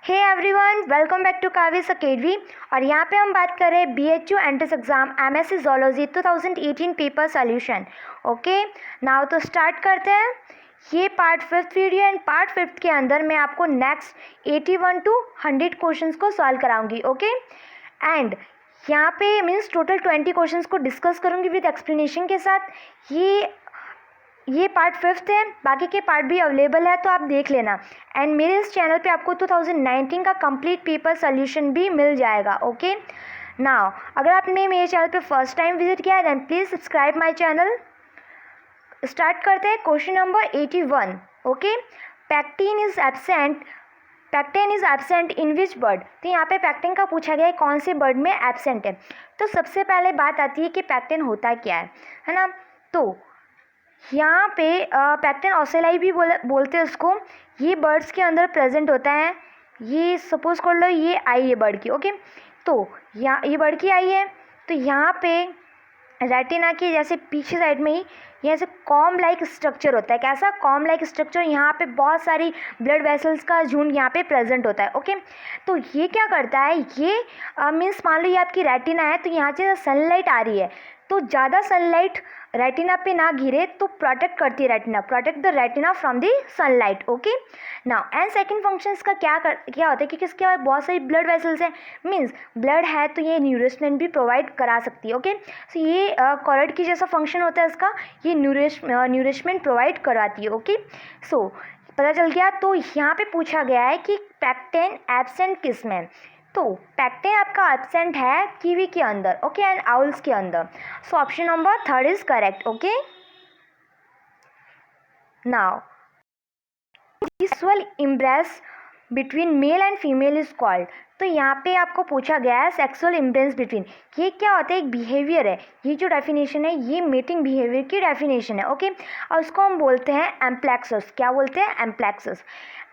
Hey everyone, welcome back to Kavis academy. और यहाँ पे हम बात कर रहे हैं BHU entrance exam MSc zoology 2018 paper solution. Okay, now तो स्टार्ट करते हैं। ये part 5th video and part 5th के अंदर मैं आपको नेक्स्ट 81 टू 100 क्वेश्चंस को सॉल्व कराऊंगी। ओके, एंड यहाँ पे मीन्स टोटल 20 क्वेश्चंस को डिस्कस करूँगी विद एक्सप्लेनेशन के साथ। ये पार्ट 5th है, बाकी के पार्ट भी अवेलेबल है तो आप देख लेना। एंड मेरे इस चैनल पे आपको 2019 का कंप्लीट पेपर सोल्यूशन भी मिल जाएगा। ओके, नाउ अगर आपने मेरे चैनल पे फर्स्ट टाइम विजिट किया है then please subscribe my channel. Start करते हैं question number 81। Okay, pectin is absent in which bird. तो यहाँ पे पैक्टिन का पूछा गया है कौन से बर्ड में एब्सेंट है। तो सबसे पहले बात आती है कि पैक्टिन होता क्या है ना। तो यहाँ पे पैक्टिन ओसेलाई भी बोलते हैं उसको। ये बर्ड्स के अंदर प्रेजेंट होता है। ये सपोज कर लो ये आई है बर्ड की। ओके, तो यहाँ ये बर्ड की आई है, तो यहाँ पे रेटिना के जैसे पीछे साइड में ही यहाँ से कॉम लाइक स्ट्रक्चर होता है। कैसा कॉम लाइक स्ट्रक्चर, यहाँ पे बहुत सारी ब्लड वेसल्स का झुंड यहाँ पे प्रेजेंट होता है। ओके, तो ये क्या करता है, ये मीन्स मान लो ये आपकी रेटिना है, तो यहाँ से सनलाइट आ रही है, तो ज़्यादा सनलाइट रेटिना पे ना गिरे तो प्रोटेक्ट करती है retina, protect the retina from the sunlight. Okay, now and second functions का क्या होता है, क्योंकि इसके बाद बहुत सारी ब्लड वेसल्स हैं, मीन्स ब्लड है तो ये न्यूरिशमेंट भी प्रोवाइड करा सकती है। ओके, सो ये कॉर्ड की जैसा फंक्शन होता है इसका, ये न्यूरिशमेंट प्रोवाइड करवाती है। ओके, सो पता चल गया। तो यहाँ पे पूछा गया है कि पैक्टिन एब्सेंट किस में। तो पैक्टिन आपका एब्सेंट है कीवी के अंदर। ओके, एंड आउल्स के अंदर। सो option number 3 is correct. Okay, now sexual embrace between male and female is called. तो यहाँ पे आपको पूछा गया है सेक्सुअल इम्ब्रेस बिटवीन, ये क्या होता है, एक बिहेवियर है। ये जो डेफिनेशन है ये मेटिंग बिहेवियर की डेफिनेशन है। ओके, और उसको हम बोलते हैं एम्प्लेक्सस। क्या बोलते हैं, एम्प्लेक्सस।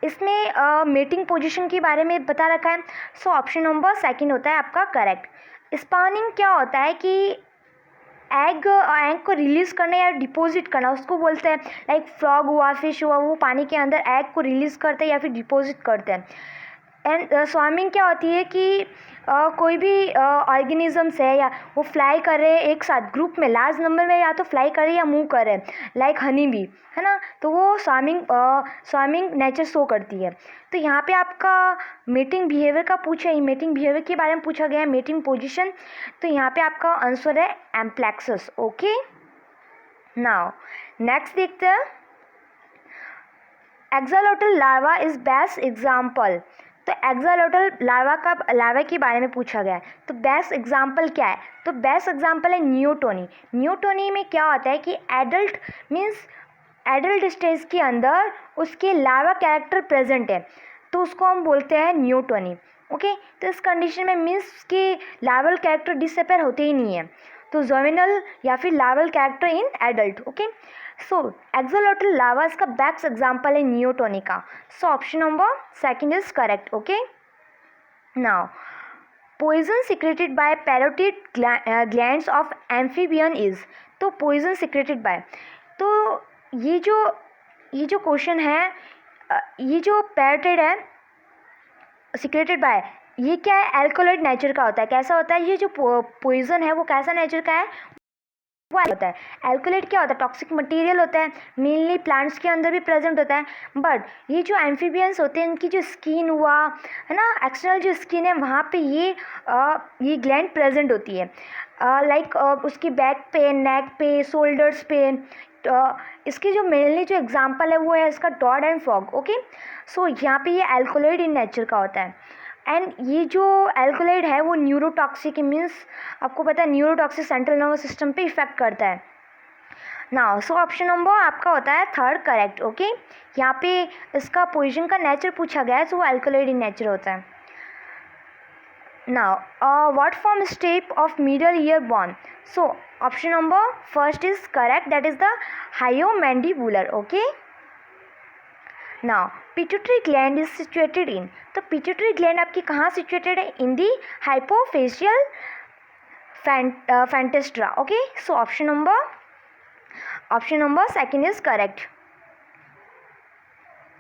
इसमें मेटिंग पोजीशन के बारे में बता रखा है। सो ऑप्शन नंबर 2 होता है आपका करेक्ट। स्पॉनिंग क्या होता है कि एग को रिलीज़ करना या डिपॉजिट करना, उसको बोलते हैं। लाइक फ्रॉग हुआ, फिश हुआ, वो पानी के अंदर एग को रिलीज़ करते हैं या फिर डिपॉजिट करते हैं। एंड स्वार्मिंग क्या होती है कि कोई भी ऑर्गेनिजम्स है या वो फ्लाई कर रहे हैं एक साथ ग्रुप में, लार्ज नंबर में, या तो फ्लाई कर रहे हैं या मूव कर रहे हैं, लाइक हनी बी है ना, तो वो स्वार्मिंग नेचर शो करती है। तो यहाँ पे आपका मेटिंग बिहेवियर का पूछा है, मेटिंग बिहेवियर के बारे में पूछा गया है, मेटिंग पोजीशन। तो यहाँ पे आपका आंसर है एम्प्लेक्सस। ओके, नाउ नेक्स्ट देखते हैं। Axolotl larva is best example. तो एक्सोलोटल लार्वा के बारे में पूछा गया है। तो बेस्ट एग्जाम्पल क्या है, तो बेस्ट एग्जाम्पल है न्यूटोनी। न्यूटोनी में क्या होता है कि एडल्ट मीन्स एडल्ट स्टेज के अंदर उसके लार्वा कैरेक्टर प्रेजेंट है, तो उसको हम बोलते हैं न्यूटोनी। ओके, तो इस कंडीशन में मीन्स कि लार्वल कैरेक्टर डिसअपेयर होते ही नहीं है, तो जोविनल या फिर larval character in adult. Okay, so axolotl larva इसका बेस्ट एग्जाम्पल है न्यूटोनी का। So option number 2 is correct. Okay, now poison secreted by parotid glands of amphibian is. तो पोइजन सिक्रेटेड बाय, तो ये जो क्वेश्चन है, ये जो पैरोटिड है सिक्रेटेड बाय, ये क्या है, एल्कोलाइड नेचर का होता है। कैसा होता है, ये जो पोइजन है वो कैसा नेचर का है, वो होता है। एल्कोलाइड क्या होता है, टॉक्सिक मटेरियल होता है, मेनली प्लांट्स के अंदर भी प्रेजेंट होता है। बट ये जो एम्फीबियंस होते हैं इनकी जो स्किन हुआ है ना, एक्सटर्नल जो स्किन है वहाँ पे ये ग्लैंड प्रेजेंट होती है। लाइक उसकी बैक पे, नेक पे, शोल्डर्स पे। इसकी जो मेनली जो एग्जांपल है वो है इसका dot and frog. Okay, so यहाँ पे ये एल्कोलाइड इन नेचर का होता है। एंड ये जो एल्कोलाइड है वो न्यूरोटॉक्सिक, मीन्स आपको पता है न्यूरोटॉक्सिक सेंट्रल नर्वस सिस्टम पे इफेक्ट करता है। नाउ सो ऑप्शन नंबर आपका होता है 3 करेक्ट। ओके, यहाँ पे इसका पोजीशन का नेचर पूछा गया है, तो वो एल्कोलाइड इन नेचर होता है। Now what form step of middle ear bone. So option number 1 is correct, that is the hyomandibular. Okay, now pituitary gland is situated in. तो पिट्यूटरी ग्लैंड आपकी कहाँ सिचुएटेड है, in the hypophyseal fenestra. Okay, so option number 2 is correct.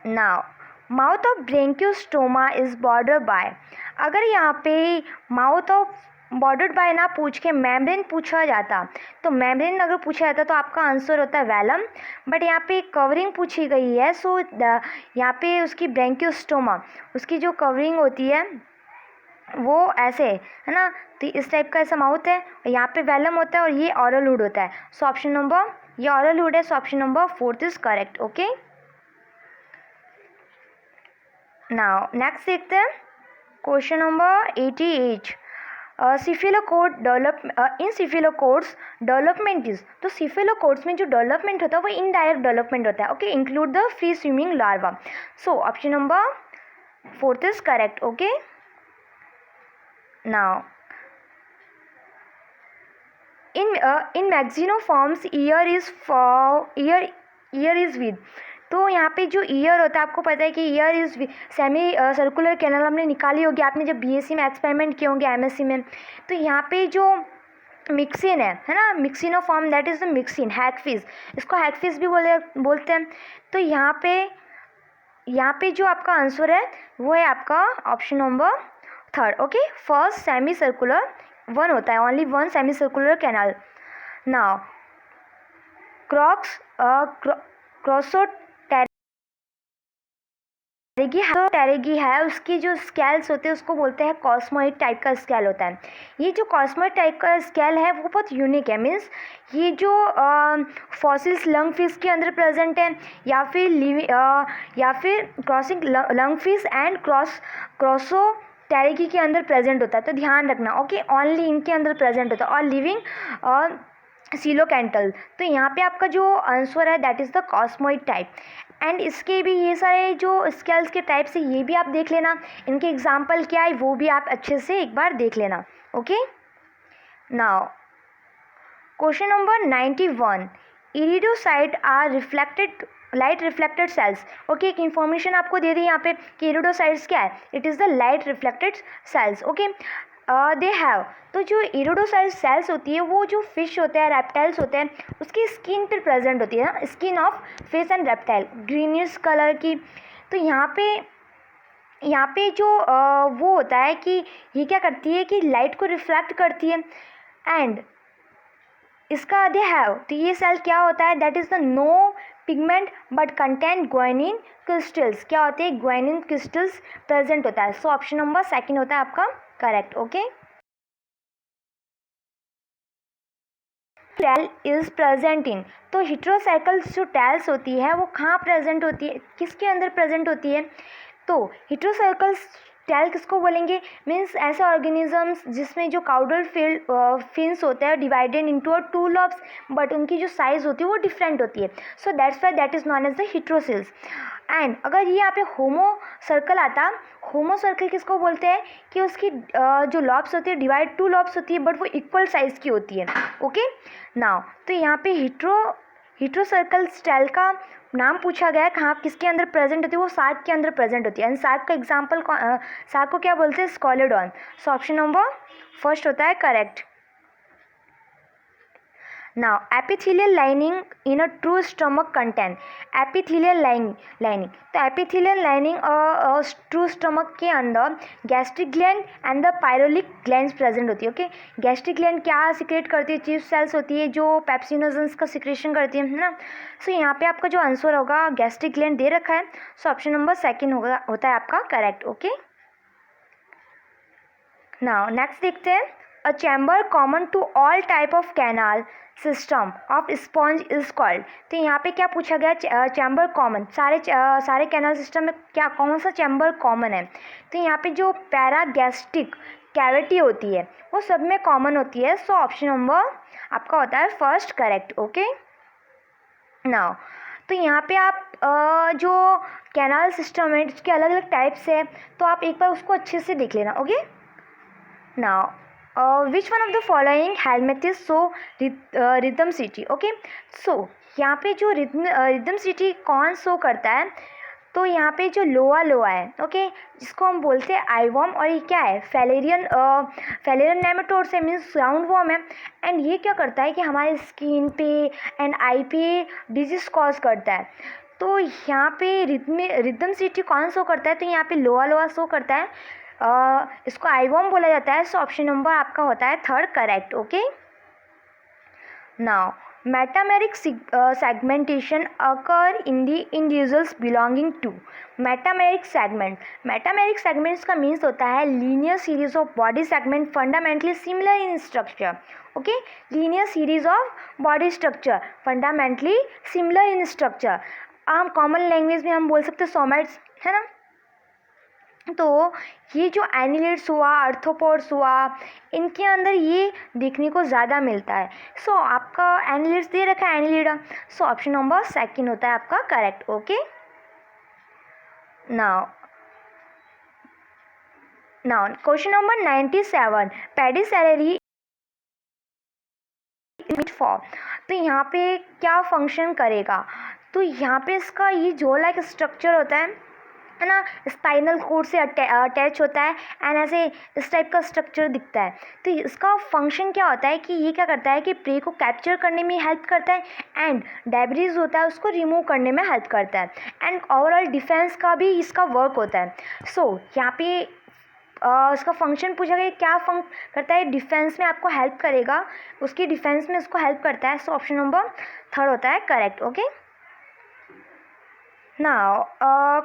Now mouth of branchiostoma is border by, अगर यहाँ पे mouth of bordered bye ना पूछ के मेम्ब्रेन पूछा जाता, तो मेम्ब्रेन अगर पूछा जाता तो आपका आंसर होता है वैलम, बट यहाँ पे कवरिंग पूछी गई है, सो यहाँ पे उसकी ब्रेंकियोस्टोमा, उसकी जो कवरिंग होती है वो ऐसे है ना, तो इस टाइप का ऐसा माउथ है, यहाँ पे वैलम होता है और ये ऑरल हुड होता है। सो ऑप्शन नंबर, ये ऑरल हुड है, so option number 4 is correct. Okay, now next देखते हैं question number 88। Cephalochord develop in cephalochords development is, तो सिफिलोकोड्स में जो डेवलपमेंट होता है वो इनडायरेक्ट डेवलपमेंट होता है। Okay, include the free swimming larva, so option number 4 is correct. Okay, now in myxiniformes ear is ear is with, तो यहाँ पे जो ईयर होता है आपको पता है कि ear is semicircular canal हमने निकाली होगी, आपने जब बीएससी में एक्सपेरिमेंट किए होंगे एमएससी में, तो यहाँ पे जो मिक्सिन है ना, myxiniform that is the myxine, hagfish, इसको हैगफिश भी बोलते हैं। तो यहाँ पे जो आपका आंसर है वो है आपका option number 3। Okay, first semicircular one होता है, only one semicircular canal. Now pterygii है, उसकी जो स्केल्स होते हैं उसको बोलते हैं कॉस्मोइड टाइप का स्केल होता है। ये जो कॉस्मोइड टाइप का स्केल है वो बहुत यूनिक है, मीन्स ये जो फॉसिल्स लंग फिश के अंदर प्रेजेंट है, या फिर crossing lungfish and crossopterygii के अंदर प्रेजेंट होता है, तो ध्यान रखना। ओके, ओनली इनके अंदर प्रेजेंट होता है, और लिविंग सीलोकेंटल, तो यहाँ पे आपका जो आंसर है that is the cosmoid type. And इसके भी ये सारे जो स्केल्स के टाइप से ये भी आप देख लेना, इनके एग्जाम्पल क्या है वो भी आप अच्छे से एक बार देख लेना। Okay, now question number 91, iridocyte are reflected light reflected cells. Okay, एक इन्फॉर्मेशन आपको दे दी यहाँ पे कि इरिडोसाइट्स क्या है, it is the light reflected cells. Okay, they have, तो जो इरिडोसाइट सेल्स होती है वो जो फिश होते हैं, रेप्टाइल्स होते हैं, उसकी स्किन पर प्रेजेंट होती है ना, skin of fish and reptile, greenish colour की। तो यहाँ पे जो वो होता है कि ये क्या करती है कि लाइट को रिफ्लेक्ट करती है, एंड इसका दे हैव, तो ये सेल क्या होता है, that is the no pigment but content guanine crystals, क्या होते हैं, ग्वानिन क्रिस्टल्स प्रेजेंट होता है। सो ऑप्शन नंबर 2 होता है आपका correct. Okay, tail is present in, तो हिट्रोसाइकल्स जो टेल्स होती है वो कहाँ प्रेजेंट होती है, किसके अंदर प्रेजेंट होती है, तो हिट्रोसाइकल्स टेल किसको बोलेंगे, मीन्स ऐसे ऑर्गेनिजम्स जिसमें जो काउडल फिन्स होते हैं divided into a 2 lobes, but उनकी जो साइज होती है वो डिफरेंट होती है, so that's why that is known as the heterocercals. And अगर ये यहाँ पे होमो सर्कल आता, होमो सर्कल किसको बोलते हैं कि उसकी जो लॉब्स होती है डिवाइड 2 लॉब्स होती है, बट वो इक्वल साइज़ की होती है। ओके, नाउ तो यहाँ पे हिट्रोसर्कल स्टाइल का नाम पूछा गया है, कहाँ किसके अंदर प्रेजेंट होती है, वो सार्क के अंदर प्रेजेंट होती है, एंड सार्क का एग्जाम्पल सार्क को क्या बोलते हैं, स्कॉलेडॉन। सो ऑप्शन नंबर 1 होता है correct. Now epithelial lining in a true stomach content, epithelial lining, तो एपिथेलियल लाइनिंग ट्रू स्टमक के अंदर gastric gland and the pyloric glands present होती है। ओके, गैस्ट्रिक ग्लैंड क्या सिक्रेट करती है, चीफ सेल्स होती है जो पेप्सिनोजेंस का सिक्रेशन करती है ना। सो यहाँ पे आपका जो आंसर होगा गैस्ट्रिक ग्लैंड दे रखा है, सो ऑप्शन नंबर 2 होता है आपका करेक्ट। ओके, नाउ नेक्स्ट देखते हैं, a chamber common to all type of canal system of sponge is called, तो यहाँ पे क्या पूछा गया, चैम्बर कॉमन, सारे कैनाल सिस्टम में क्या कौन सा चैम्बर कॉमन है, तो यहाँ पे जो पैरागैस्ट्रिक कैविटी होती है वो सब में कॉमन होती है, सो ऑप्शन नंबर आपका होता है 1 करेक्ट। ओके, नाउ तो यहाँ पे आप जो कैनाल सिस्टम है उसके अलग अलग टाइप्स है, तो आप एक बार उसको अच्छे से देख लेना। Okay, now which one of the following helmet is so rhythm city। Okay, so यहाँ पे जो रिदम सिटी कौन शो करता है, तो यहाँ पे जो लोआ है, ओके, जिसको हम बोलते हैं आईवॉर्म, और ये क्या है, फैलेरियन नेमेटोड से मीन्स राउंड वॉर्म है, एंड ये क्या करता है कि हमारे स्किन पे एंड आई पे डिजीज कॉज करता है। तो यहाँ पे रिदम सिटी कौन शो करता है, तो यहाँ पे लोअर लोअर शो करता है, इसको आईवॉम बोला जाता है। सो ऑप्शन नंबर आपका होता है third correct. Okay, now metameric segmentation occur in the individuals belonging to metameric segment. Metameric segments का मीन्स होता है linear series of body segment fundamentally similar in structure. Okay, linear series of body structure fundamentally similar in structure. हम common language में हम बोल सकते हैं सोमेट्स, है ना। तो ये जो एनिलिड्स हुआ, आर्थ्रोपोड्स हुआ, इनके अंदर ये देखने को ज़्यादा मिलता है। सो आपका एनिलिड्स दे रखा है annelid, so option number second होता है आपका correct. Okay, now question number 97, pedicellariae form. तो यहाँ पे क्या फंक्शन करेगा, तो यहाँ पे इसका ये जो लाइक स्ट्रक्चर होता है ना, स्पाइनल कोड से अटैच होता है एंड ऐसे इस टाइप का स्ट्रक्चर दिखता है। तो इसका फंक्शन क्या होता है कि ये क्या करता है कि प्रे को कैप्चर करने में हेल्प करता है एंड डेब्रिज होता है उसको रिमूव करने में हेल्प करता है एंड ओवरऑल डिफेंस का भी इसका वर्क होता है। सो यहाँ पे इसका फंक्शन पूछा गया क्या करता है, डिफेंस में आपको हेल्प करेगा, उसकी डिफेंस में उसको हेल्प करता है। सो ऑप्शन नंबर थर्ड होता है correct. Okay, now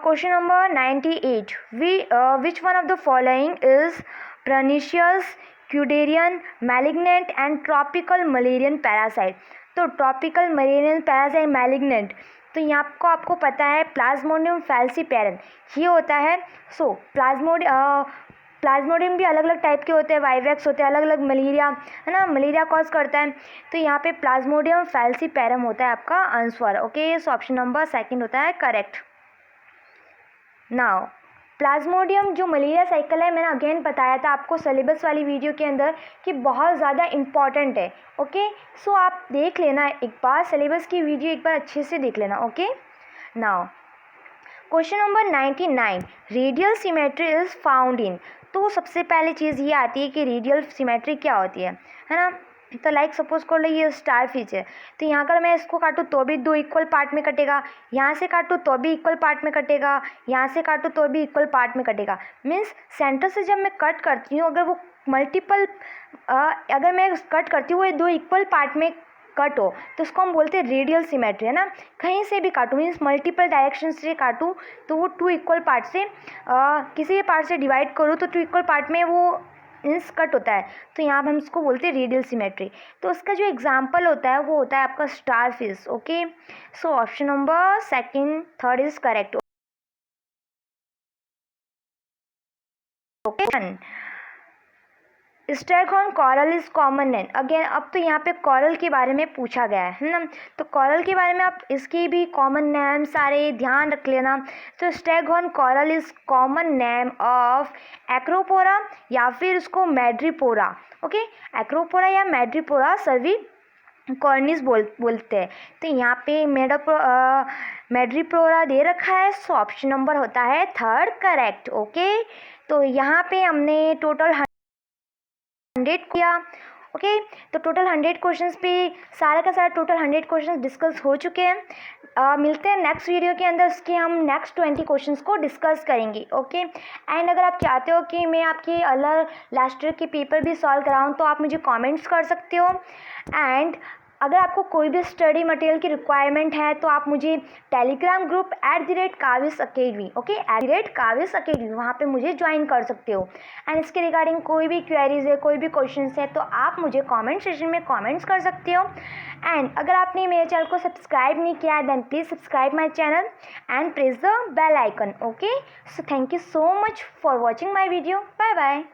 question number 98, which one of the following is pernicious, cudarian, malignant and tropical malarian parasite। तो ट्रॉपिकल मलेरियन पैरासाइट मैलिग्नेंट, तो यहाँ आपको पता है प्लाज्मोडियम फैल्सीपेरम ये होता है। सो प्लाज्मोडियम भी अलग अलग टाइप के होते हैं, वाइवेक्स होते हैं, अलग अलग मलेरिया, है ना, मलेरिया कॉज करता है। तो यहाँ पे प्लाज्मोडियम फैल्सीपेरम होता है आपका answer. Okay, so option number second होता है करेक्ट। नाउ प्लाज्मोडियम जो मलेरिया साइकिल है, मैंने अगेन बताया था आपको सिलेबस वाली वीडियो के अंदर कि बहुत ज़्यादा इम्पॉर्टेंट है। ओके, सो आप देख लेना एक बार, सिलेबस की वीडियो एक बार अच्छे से देख लेना। Okay, now question number 99, radial symmetry is found in. तो सबसे पहले चीज़ ये आती है कि रेडियल सिमेट्री क्या होती है ना। तो लाइक सपोज कर लो ये स्टार फिश है, तो यहाँ अगर मैं इसको काटूँ तो भी दो इक्वल पार्ट में कटेगा, यहाँ से काटूँ तो भी इक्वल पार्ट में कटेगा, यहाँ से काटूँ तो भी इक्वल पार्ट में कटेगा। मीन्स सेंटर से जब मैं कट करती हूँ, अगर वो मल्टीपल अगर मैं कट करती हूँ वो दो इक्वल पार्ट में कट हो तो उसको हम बोलते हैं रेडियल सिमेट्री, है ना। कहीं से भी काटूँ मीन्स मल्टीपल डायरेक्शन से काटूँ तो वो टू इक्वल पार्ट से किसी भी पार्ट से डिवाइड करूँ तो टू इक्वल पार्ट में वो मीन्स कट होता है। तो यहाँ हम इसको बोलते हैं रेडियल सिमेट्री। तो उसका जो एग्जाम्पल होता है वो होता है आपका starfish. Okay, so option number second third is correct. Okay, staghorn coral is common name. Again अब तो यहाँ पे कॉरल के बारे में पूछा गया है ना, तो कॉरल के बारे में आप इसकी भी कॉमन नेम सारे ध्यान रख लेना। तो staghorn coral is common name of acropora या फिर उसको मैड्रीपोरा। ओके, एक्रोपोरा या मैड्रीपोरा सर्वी कॉर्निस बोलते हैं। तो यहाँ पे मैड्रीपोरा दे रखा है, सो ऑप्शन नंबर होता है थर्ड करेक्ट। ओके, तो यहाँ पे हमने टोटल 100 किया। ओके, तो टोटल 100 क्वेश्चंस पे सारा का सारा टोटल 100 क्वेश्चंस डिस्कस हो चुके हैं। मिलते हैं नेक्स्ट वीडियो के अंदर, उसके हम नेक्स्ट 20 क्वेश्चंस को डिस्कस करेंगे। ओके, एंड अगर आप चाहते हो कि मैं आपके अलग लास्ट ईयर के पेपर भी सॉल्व कराऊँ तो आप मुझे कमेंट्स कर सकते हो। एंड अगर आपको कोई भी स्टडी मटेरियल की रिक्वायरमेंट है तो आप मुझे telegram group @Kavis academy, okay @Kavis academy, वहाँ पे मुझे ज्वाइन कर सकते हो। एंड इसके रिगार्डिंग कोई भी क्वेरीज है, कोई भी क्वेश्चंस है तो आप मुझे कमेंट सेक्शन में कमेंट्स कर सकते हो। एंड अगर आपने मेरे चैनल को सब्सक्राइब नहीं किया है then please subscribe my channel and press the bell icon. Okay, so thank you so much for watching my video. Bye bye.